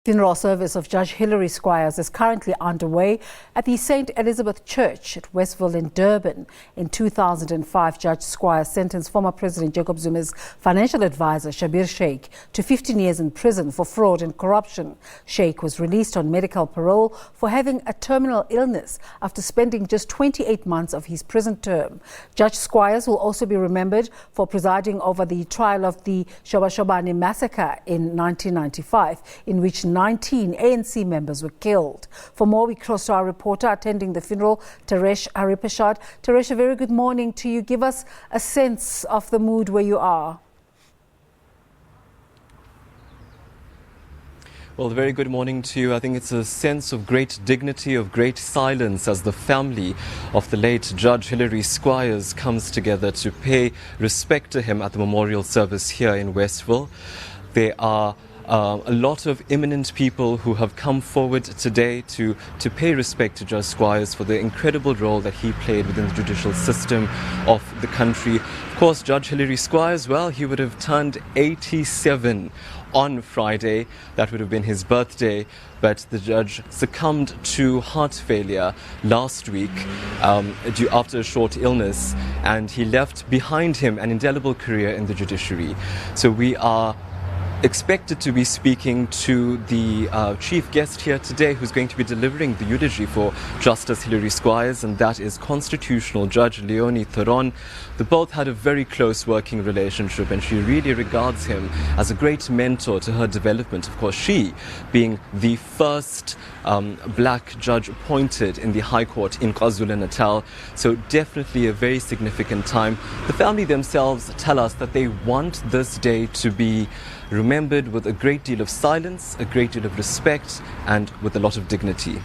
Funeral service of Judge Hilary Squires is currently underway at the St. Elizabeth Church at Westville in Durban. In 2005, Judge Squires sentenced former President Jacob Zuma's financial advisor, Schabir Shaik, to 15 years in prison for fraud and corruption. Shaik was released on medical parole for having a terminal illness after spending just 28 months of his prison term. Judge Squires will also be remembered for presiding over the trial of the Shobashobane massacre in 1995, in which 19 ANC members were killed. For more, we cross to our reporter attending the funeral, Taresh Harreeparshad. Taresh, a very good morning to you. Give us a sense of the mood where you are. Well, a very good morning to you. I think it's a sense of great dignity, of great silence as the family of the late Judge Hilary Squires comes together to pay respect to him at the memorial service here in Westville. There are a lot of eminent people who have come forward today to pay respect to Judge Squires for the incredible role that he played within the judicial system of the country. Of course, Judge Hilary Squires, well, he would have turned 87 on Friday. That would have been his birthday, but the judge succumbed to heart failure last week after a short illness, and he left behind him an indelible career in the judiciary. So we are expected to be speaking to the chief guest here today, who's going to be delivering the eulogy for Justice Hilary Squires, and that is Constitutional Judge Leonie Theron. They both had a very close working relationship, and she really regards him as a great mentor to her development. Of course, she being the first black judge appointed in the High Court in KwaZulu-Natal, so definitely a very significant time. The family themselves tell us that they want this day to be remembered with a great deal of silence, a great deal of respect, and with a lot of dignity.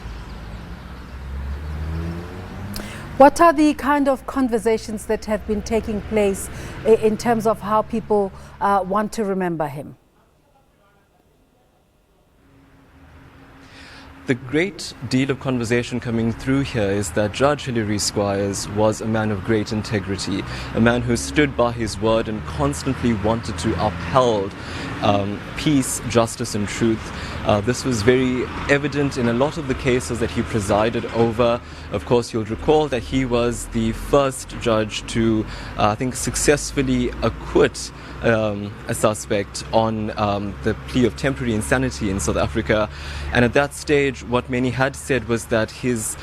What are the kind of conversations that have been taking place in terms of how people want to remember him? The great deal of conversation coming through here is that Judge Hilary Squires was a man of great integrity, a man who stood by his word and constantly wanted to uphold peace, justice and truth. This was very evident in a lot of the cases that he presided over. Of course, you'll recall that he was the first judge to, I think, successfully acquit a suspect on the plea of temporary insanity in South Africa. And at that stage, what many had said was that his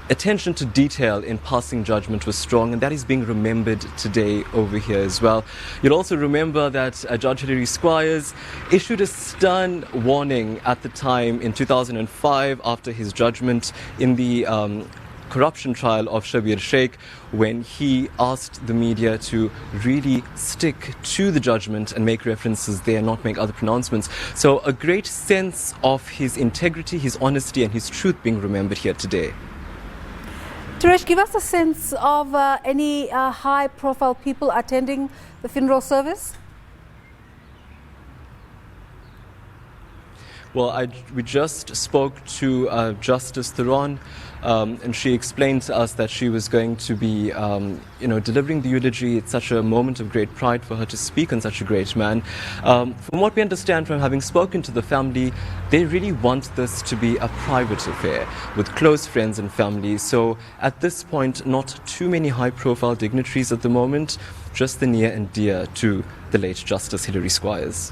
attention to detail in passing judgment was strong, and that is being remembered today over here as well. You'll also remember that Judge Hilary Squires issued a stern warning at the time in 2005 after his judgment in the corruption trial of Schabir Shaik, when he asked the media to really stick to the judgment and make references there, not make other pronouncements. So a great sense of his integrity, his honesty and his truth being remembered here today. Taresh, give us a sense of any high-profile people attending the funeral service? Well, we just spoke to Justice Theron, and she explained to us that she was going to be, delivering the eulogy. It's such a moment of great pride for her to speak on such a great man. From what we understand from having spoken to the family, they really want this to be a private affair with close friends and family. So at this point, not too many high-profile dignitaries at the moment, just the near and dear to the late Justice Hilary Squires.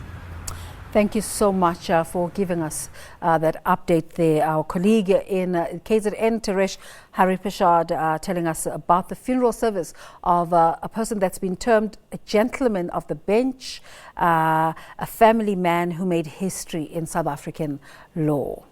Thank you so much for giving us that update there. Our colleague in KZN, Taresh Harreeparshad, telling us about the funeral service of a person that's been termed a gentleman of the bench, a family man who made history in South African law.